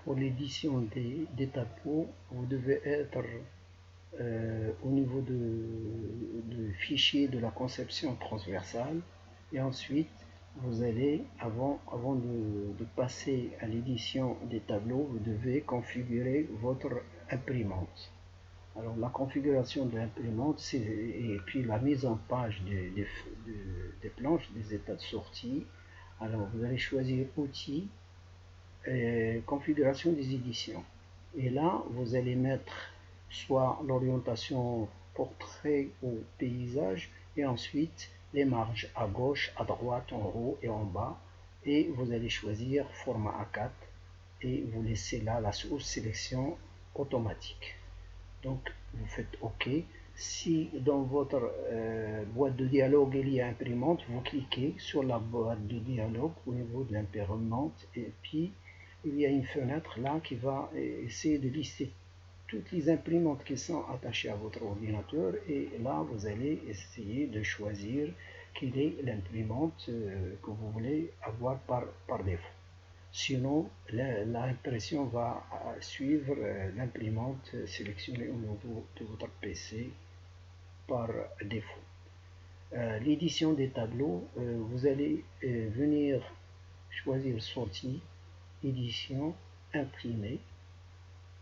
pour l'édition des tableaux, vous devez être au niveau de fichier de la conception transversale, et ensuite vous allez, avant de passer à l'édition des tableaux, vous devez configurer votre imprimante. Alors la configuration de l'imprimante et puis la mise en page des planches, des états de sortie. Alors vous allez choisir outils et configuration des éditions. Et là vous allez mettre soit l'orientation portrait ou paysage, et ensuite les marges à gauche, à droite, en haut et en bas. Et vous allez choisir format A4 et vous laissez là la sous-sélection automatique. Donc vous faites OK. Si dans votre boîte de dialogue il y a imprimante, vous cliquez sur la boîte de dialogue au niveau de l'imprimante, et puis il y a une fenêtre là qui va essayer de lister toutes les imprimantes qui sont attachées à votre ordinateur, et là vous allez essayer de choisir quelle est l'imprimante que vous voulez avoir par défaut. Sinon, l'impression va suivre l'imprimante sélectionnée au niveau de votre PC par défaut. L'édition des tableaux, vous allez venir choisir sortie, édition, imprimer.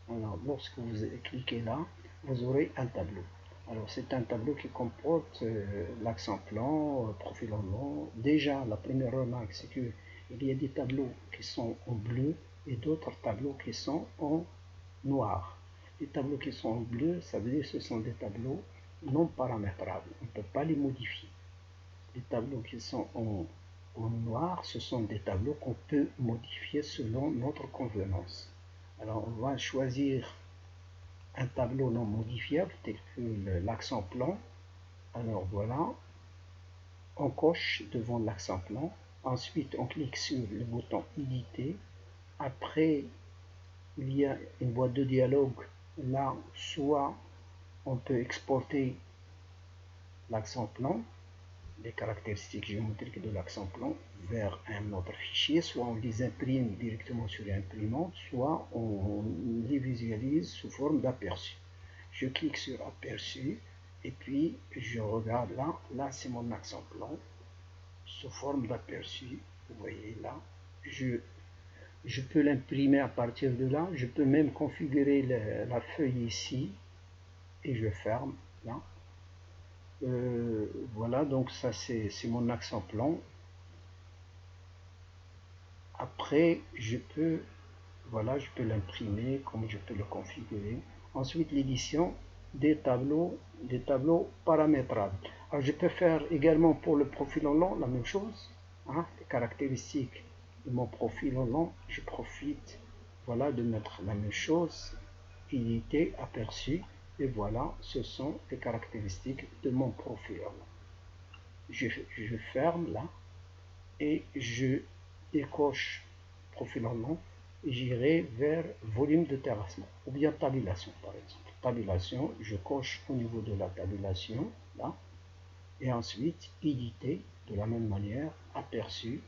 Alors, lorsque vous cliquez là, vous aurez un tableau. Alors, c'est un tableau qui comporte l'accent plan, profil en long. Déjà, la première remarque, c'est que il y a des tableaux qui sont en bleu et d'autres tableaux qui sont en noir. Les tableaux qui sont en bleu, ça veut dire que ce sont des tableaux non paramétrables. On ne peut pas les modifier. Les tableaux qui sont en noir, ce sont des tableaux qu'on peut modifier selon notre convenance. Alors, on va choisir un tableau non modifiable tel que l'accent plan. Alors voilà, on coche devant l'accent plan. Ensuite, on clique sur le bouton éditer. Après, il y a une boîte de dialogue. Là, soit on peut exporter l'accent plan, les caractéristiques géométriques de l'accent plan, vers un autre fichier, soit on les imprime directement sur l'imprimante, soit on les visualise sous forme d'aperçu. Je clique sur aperçu et puis je regarde là c'est mon accent plan sous forme d'aperçu. Vous voyez là, je peux l'imprimer à partir de là. Je peux même configurer la feuille ici et je ferme là. Voilà, donc ça c'est mon accent plan. Après je peux l'imprimer comme je peux le configurer. Ensuite l'édition des tableaux paramétrables. Alors je peux faire également pour le profil en long la même chose, hein, les caractéristiques de mon profil en long, je profite de mettre la même chose, éditer, aperçu, et voilà, ce sont les caractéristiques de mon profil en long. Je ferme là et je décoche profil en long et j'irai vers volume de terrassement ou bien tabulation par exemple. Tabulation, je coche au niveau de la tabulation là, et ensuite éditer de la même manière, aperçu,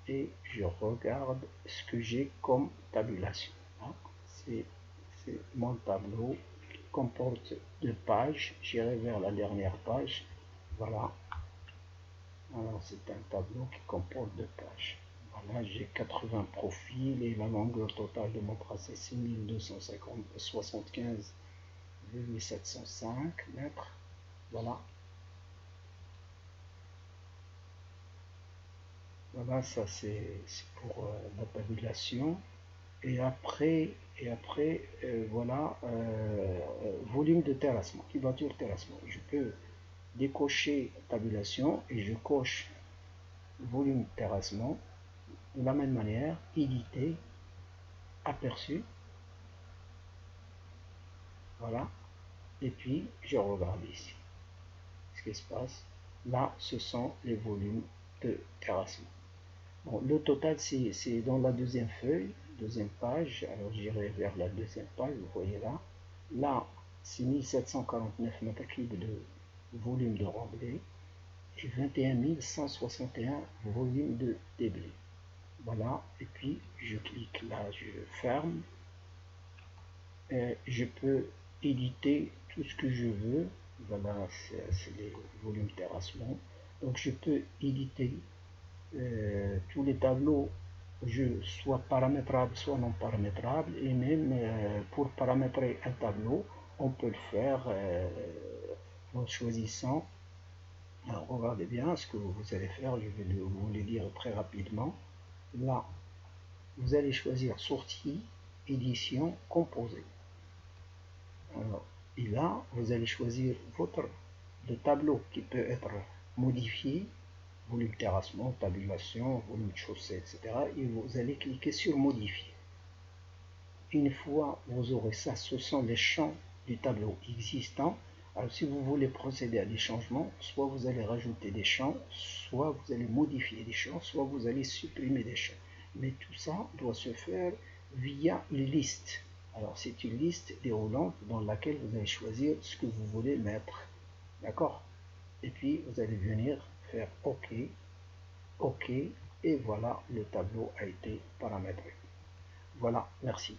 et je regarde ce que j'ai comme tabulation. C'est mon tableau qui comporte 2 pages. J'irai vers la dernière page. Voilà. Alors c'est un tableau qui comporte 2 pages. Voilà, j'ai 80 profils et la longueur totale de mon tracé c'est 1275,705 mètres. Voilà. Voilà, ça c'est pour la tabulation. Et après voilà, volume de terrassement, cubature terrassement. Je peux décocher tabulation et je coche volume terrassement de la même manière, éditer, aperçu, voilà, et puis je regarde ici ce qui se passe. Là ce sont les volumes de terrassement. Bon, le total c'est dans la deuxième feuille, deuxième page. Alors j'irai vers la deuxième page, vous voyez là c'est 1749 mètres cubes de volume de remblai et 21 161 volume de débris. Voilà, et puis je clique là, je ferme. Et je peux éditer tout ce que je veux. Voilà, c'est les volumes terrassement. Donc je peux éditer tous les tableaux, soit paramétrables, soit non paramétrables. Et même pour paramétrer un tableau, on peut le faire en choisissant. Alors, regardez bien ce que vous allez faire, je vais vous le dire très rapidement. Là, vous allez choisir sortie, édition, composé. Alors, et là, vous allez choisir le tableau qui peut être modifié, volume terrassement, tabulation, volume de chaussée, etc. Et vous allez cliquer sur modifier. Une fois vous aurez ça, ce sont les champs du tableau existant. Alors si vous voulez procéder à des changements, soit vous allez rajouter des champs, soit vous allez modifier des champs, soit vous allez supprimer des champs. Mais tout ça doit se faire via une liste. Alors c'est une liste déroulante dans laquelle vous allez choisir ce que vous voulez mettre. D'accord? Et puis vous allez venir faire OK, OK, et voilà, le tableau a été paramétré. Voilà, merci.